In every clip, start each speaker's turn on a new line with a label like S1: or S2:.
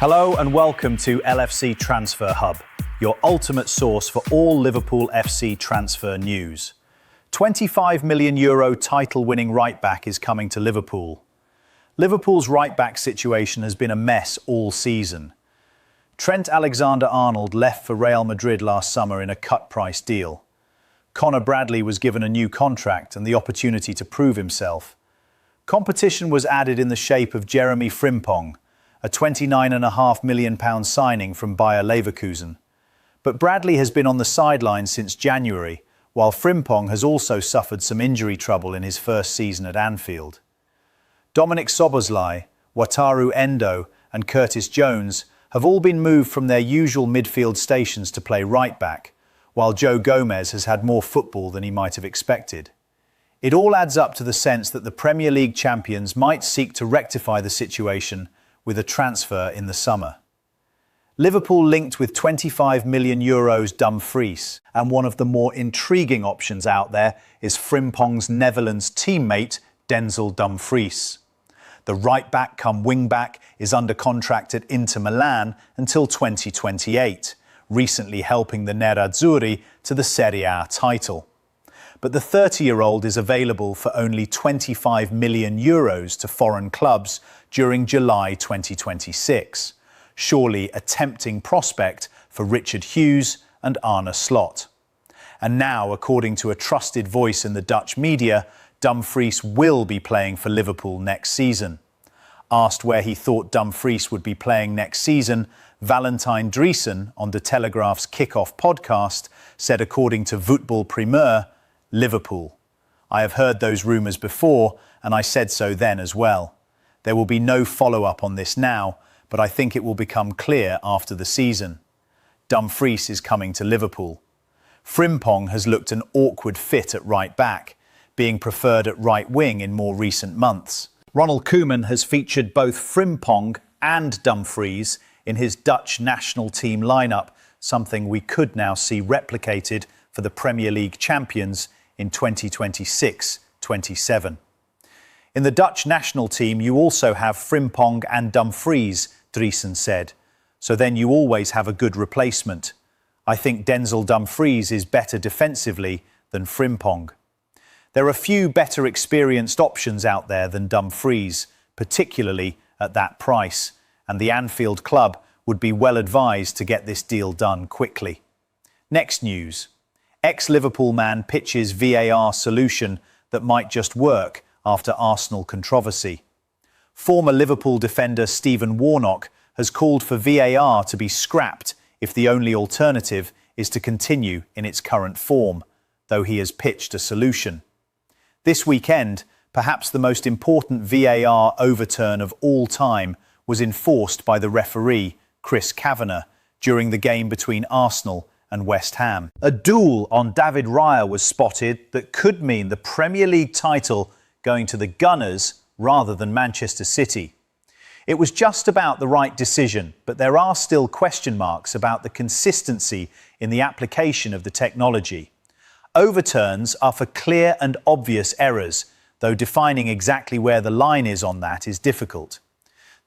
S1: Hello and welcome to LFC Transfer Hub, your ultimate source for all Liverpool FC transfer news. €25 million title-winning right-back is coming to Liverpool. Liverpool's right-back situation has been a mess all season. Trent Alexander-Arnold left for Real Madrid last summer in a cut-price deal. Conor Bradley was given a new contract and the opportunity to prove himself. Competition was added in the shape of Jeremy Frimpong, a £29.5 million signing from Bayer Leverkusen. But Bradley has been on the sidelines since January, while Frimpong has also suffered some injury trouble in his first season at Anfield. Dominic Szoboszlai, Wataru Endo and Curtis Jones have all been moved from their usual midfield stations to play right-back, while Joe Gomez has had more football than he might have expected. It all adds up to the sense that the Premier League champions might seek to rectify the situation with a transfer in the summer. Liverpool linked with €25 million Dumfries, and one of the more intriguing options out there is Frimpong's Netherlands teammate Denzel Dumfries. The right-back come wing-back is under contract at Inter Milan until 2028, recently helping the Nerazzurri to the Serie A title. But the 30-year-old is available for only €25 million to foreign clubs during July 2026. Surely a tempting prospect for Richard Hughes and Arne Slot. And now, according to a trusted voice in the Dutch media, Dumfries will be playing for Liverpool next season. Asked where he thought Dumfries would be playing next season, Valentijn Driessen on De Telegraaf's Kick-Off podcast said, according to Voetbal Primeur, Liverpool. I have heard those rumours before, and I said so then as well. There will be no follow-up on this now, but I think it will become clear after the season. Dumfries is coming to Liverpool. Frimpong has looked an awkward fit at right-back, being preferred at right-wing in more recent months. Ronald Koeman has featured both Frimpong and Dumfries in his Dutch national team lineup, something we could now see replicated for the Premier League champions in 2026-27. In the Dutch national team, you also have Frimpong and Dumfries, Driessen said. So then you always have a good replacement. I think Denzel Dumfries is better defensively than Frimpong. There are few better experienced options out there than Dumfries, particularly at that price, and the Anfield club would be well advised to get this deal done quickly. Next news. Ex-Liverpool man pitches VAR solution that might just work after Arsenal controversy. Former Liverpool defender Stephen Warnock has called for VAR to be scrapped if the only alternative is to continue in its current form, though he has pitched a solution. This weekend, perhaps the most important VAR overturn of all time was enforced by the referee, Chris Kavanagh, during the game between Arsenal and West Ham. A duel on David Raya was spotted that could mean the Premier League title going to the Gunners rather than Manchester City. It was just about the right decision, but there are still question marks about the consistency in the application of the technology. Overturns are for clear and obvious errors, though defining exactly where the line is on that is difficult.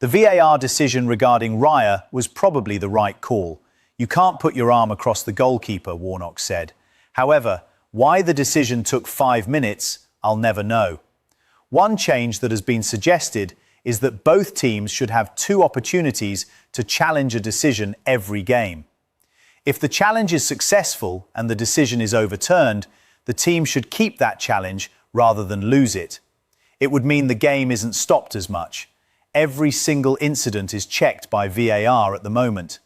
S1: The VAR decision regarding Raya was probably the right call. You can't put your arm across the goalkeeper, Warnock said. However, why the decision took 5 minutes, I'll never know. One change that has been suggested is that both teams should have 2 opportunities to challenge a decision every game. If the challenge is successful and the decision is overturned, the team should keep that challenge rather than lose it. It would mean the game isn't stopped as much. Every single incident is checked by VAR at the moment.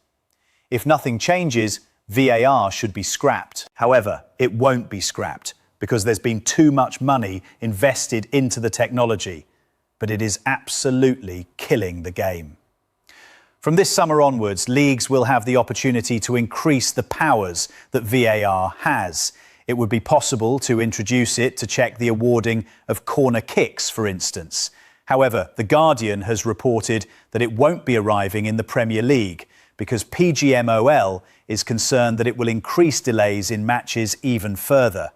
S1: If nothing changes, VAR should be scrapped. However, it won't be scrapped because there's been too much money invested into the technology. But it is absolutely killing the game. From this summer onwards, leagues will have the opportunity to increase the powers that VAR has. It would be possible to introduce it to check the awarding of corner kicks, for instance. However, The Guardian has reported that it won't be arriving in the Premier League because PGMOL is concerned that it will increase delays in matches even further.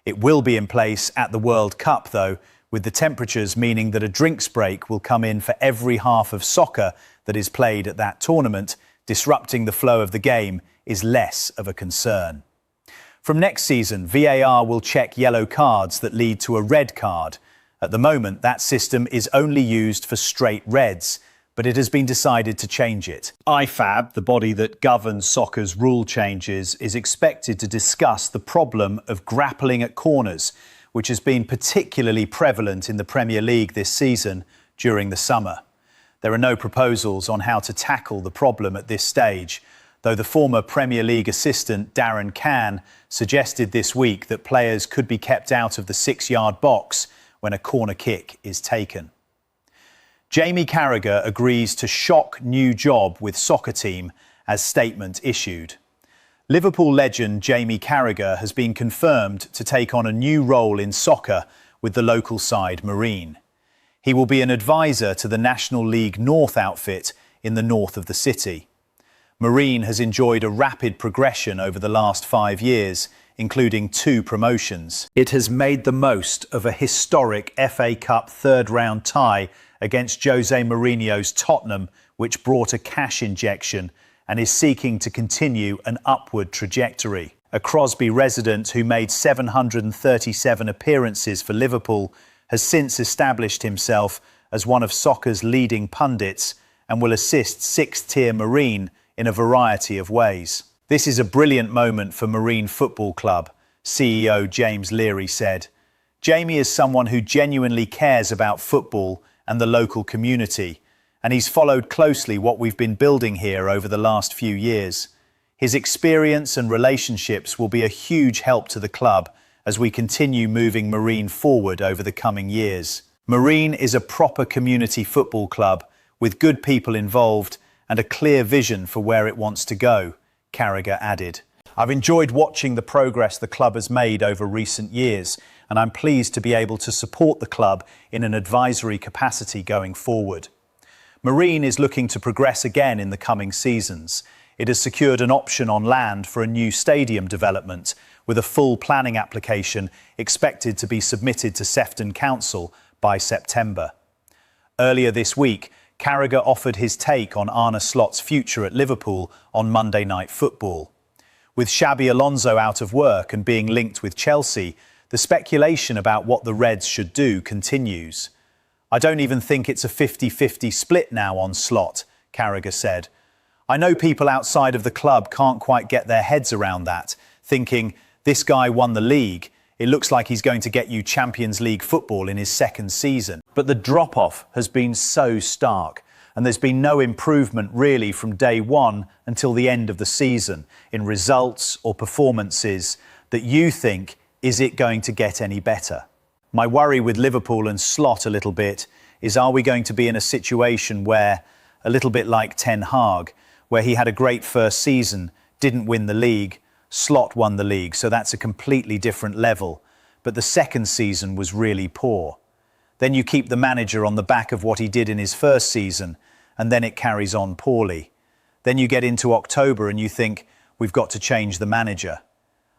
S1: It will be in place at the World Cup, though, with the temperatures meaning that a drinks break will come in for every half of soccer that is played at that tournament. Disrupting the flow of the game is less of a concern. From next season, VAR will check yellow cards that lead to a red card. At the moment, that system is only used for straight reds, but it has been decided to change it. IFAB, the body that governs soccer's rule changes, is expected to discuss the problem of grappling at corners, which has been particularly prevalent in the Premier League this season during the summer. There are no proposals on how to tackle the problem at this stage, though the former Premier League assistant Darren Cann suggested this week that players could be kept out of the 6-yard box when a corner kick is taken. Jamie Carragher agrees to shock new job with soccer team as statement issued. Liverpool legend Jamie Carragher has been confirmed to take on a new role in soccer with the local side Marine. He will be an advisor to the National League North outfit in the north of the city. Marine has enjoyed a rapid progression over the last 5 years, including 2 promotions. It has made the most of a historic FA Cup third-round tie against Jose Mourinho's Tottenham, which brought a cash injection and is seeking to continue an upward trajectory. A Crosby resident who made 737 appearances for Liverpool has since established himself as one of soccer's leading pundits and will assist 6th-tier Marine in a variety of ways. This is a brilliant moment for Marine Football Club, CEO James Leary said. Jamie is someone who genuinely cares about football and the local community, and he's followed closely what we've been building here over the last few years. His experience and relationships will be a huge help to the club as we continue moving Marine forward over the coming years. Marine is a proper community football club with good people involved and a clear vision for where it wants to go, Carragher added. I've enjoyed watching the progress the club has made over recent years, and I'm pleased to be able to support the club in an advisory capacity going forward. Marine is looking to progress again in the coming seasons. It has secured an option on land for a new stadium development, with a full planning application expected to be submitted to Sefton Council by September. Earlier this week, Carragher offered his take on Arne Slot's future at Liverpool on Monday Night Football. With Xabi Alonso out of work and being linked with Chelsea, the speculation about what the Reds should do continues. I don't even think it's a 50-50 split now on Slot, Carragher said. I know people outside of the club can't quite get their heads around that, thinking, this guy won the league. It looks like he's going to get you Champions League football in his second season. But the drop-off has been so stark, and there's been no improvement really from day one until the end of the season in results or performances that you think, is it going to get any better? My worry with Liverpool and Slot a little bit is, are we going to be in a situation where, a little bit like Ten Hag, where he had a great first season, didn't win the league, Slot won the league, so that's a completely different level. But the second season was really poor. Then you keep the manager on the back of what he did in his first season, and then it carries on poorly. Then you get into October and you think, we've got to change the manager.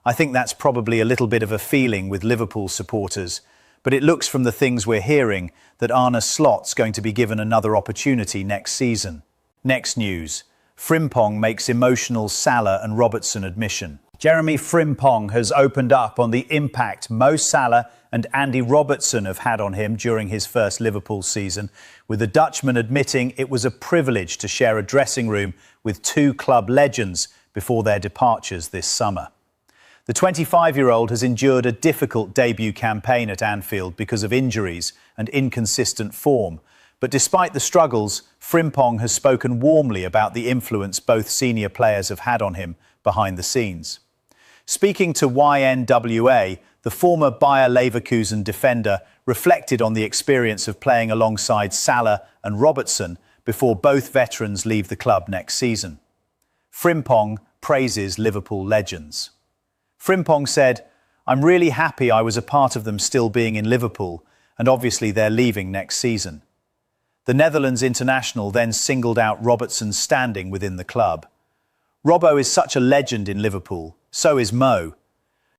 S1: I think that's probably a little bit of a feeling with Liverpool supporters, but it looks from the things we're hearing that Arne Slot's going to be given another opportunity next season. Next news. Frimpong makes emotional Salah and Robertson admission. Jeremy Frimpong has opened up on the impact Mo Salah and Andy Robertson have had on him during his first Liverpool season, with the Dutchman admitting it was a privilege to share a dressing room with 2 club legends before their departures this summer. The 25-year-old has endured a difficult debut campaign at Anfield because of injuries and inconsistent form. But despite the struggles, Frimpong has spoken warmly about the influence both senior players have had on him behind the scenes. Speaking to YNWA, the former Bayer Leverkusen defender reflected on the experience of playing alongside Salah and Robertson before both veterans leave the club next season. Frimpong praises Liverpool legends. Frimpong said, "I'm really happy I was a part of them still being in Liverpool, and obviously they're leaving next season." The Netherlands international then singled out Robertson's standing within the club. "Robbo is such a legend in Liverpool, so is Mo.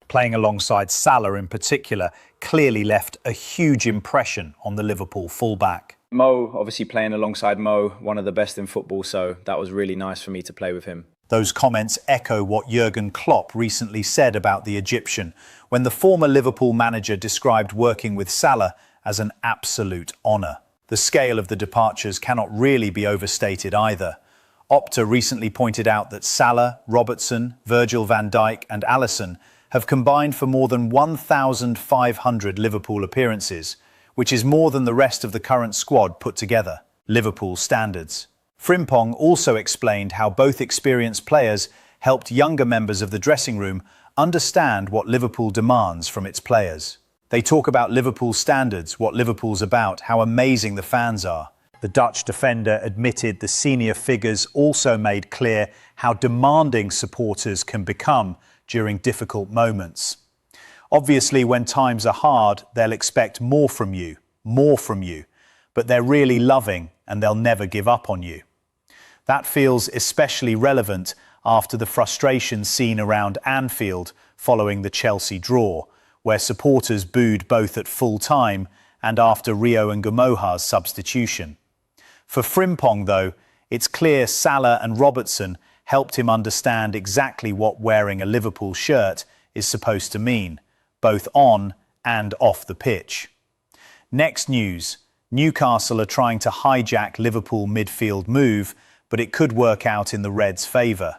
S1: Playing alongside Salah in particular clearly left a huge impression on the Liverpool fullback.
S2: Mo, obviously playing alongside Mo, one of the best in football, so that was really nice for me to play with him.
S1: Those comments echo what Jurgen Klopp recently said about the Egyptian, when the former Liverpool manager described working with Salah as an absolute honour. The scale of the departures cannot really be overstated either. Opta recently pointed out that Salah, Robertson, Virgil van Dijk and Alisson have combined for more than 1,500 Liverpool appearances, which is more than the rest of the current squad put together. Liverpool standards. Frimpong also explained how both experienced players helped younger members of the dressing room understand what Liverpool demands from its players. They talk about Liverpool standards, what Liverpool's about, how amazing the fans are. The Dutch defender admitted the senior figures also made clear how demanding supporters can become during difficult moments. Obviously, when times are hard, they'll expect more from you, but they're really loving and they'll never give up on you. That feels especially relevant after the frustration seen around Anfield following the Chelsea draw, where supporters booed both at full time and after Rio and Gamoha's substitution. For Frimpong, though, it's clear Salah and Robertson helped him understand exactly what wearing a Liverpool shirt is supposed to mean, both on and off the pitch. Next news, Newcastle are trying to hijack Liverpool midfield move, but it could work out in the Reds' favour.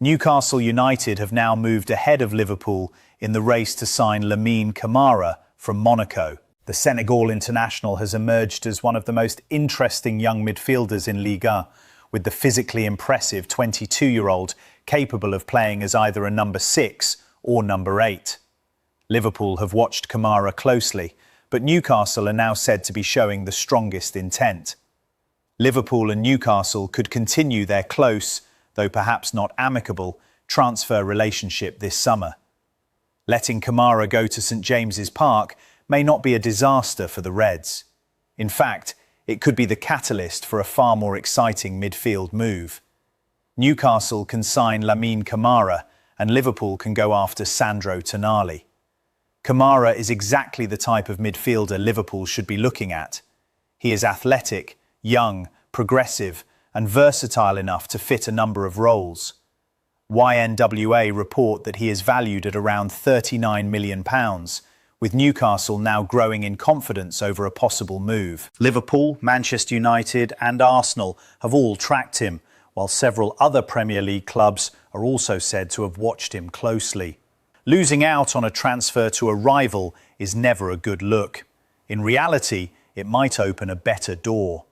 S1: Newcastle United have now moved ahead of Liverpool in the race to sign Lamine Camara from Monaco. The Senegal international has emerged as one of the most interesting young midfielders in Liga, with the physically impressive 22-year-old capable of playing as either a number 6 or number 8. Liverpool have watched Camara closely, but Newcastle are now said to be showing the strongest intent. Liverpool and Newcastle could continue their close, though perhaps not amicable, transfer relationship this summer. Letting Camara go to St James's Park may not be a disaster for the Reds. In fact, it could be the catalyst for a far more exciting midfield move. Newcastle can sign Lamine Camara and Liverpool can go after Sandro Tonali. Camara is exactly the type of midfielder Liverpool should be looking at. He is athletic, young, progressive and versatile enough to fit a number of roles. YNWA report that he is valued at around £39 million, with Newcastle now growing in confidence over a possible move. Liverpool, Manchester United and Arsenal have all tracked him, while several other Premier League clubs are also said to have watched him closely. Losing out on a transfer to a rival is never a good look. In reality, it might open a better door.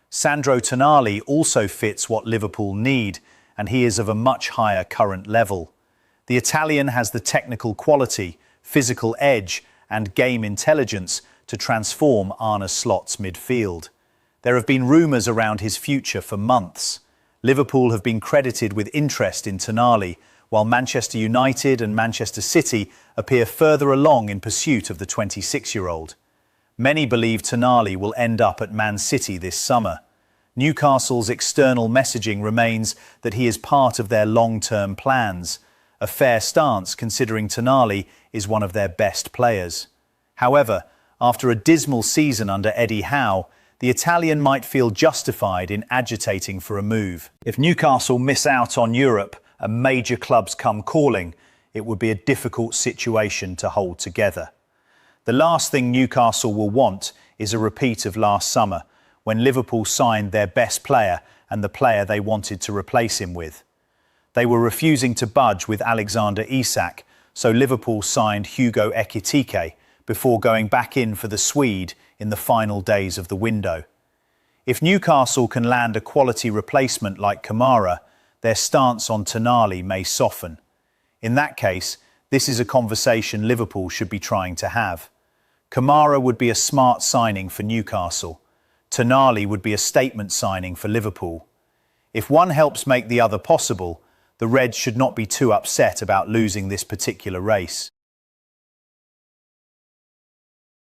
S1: Sandro Tonali also fits what Liverpool need, and he is of a much higher current level. The Italian has the technical quality, physical edge and game intelligence to transform Arne Slot's midfield. There have been rumours around his future for months. Liverpool have been credited with interest in Tonali, while Manchester United and Manchester City appear further along in pursuit of the 26-year-old. Many believe Tonali will end up at Man City this summer. Newcastle's external messaging remains that he is part of their long-term plans, a fair stance considering Tonali is one of their best players. However, after a dismal season under Eddie Howe, the Italian might feel justified in agitating for a move. If Newcastle miss out on Europe and major clubs come calling, it would be a difficult situation to hold together. The last thing Newcastle will want is a repeat of last summer, when Liverpool signed their best player and the player they wanted to replace him with. They were refusing to budge with Alexander Isak, so Liverpool signed Hugo Ekitike before going back in for the Swede in the final days of the window. If Newcastle can land a quality replacement like Camara, their stance on Tonali may soften. In that case, this is a conversation Liverpool should be trying to have. Camara would be a smart signing for Newcastle. Tonali would be a statement signing for Liverpool. If one helps make the other possible, the Reds should not be too upset about losing this particular race.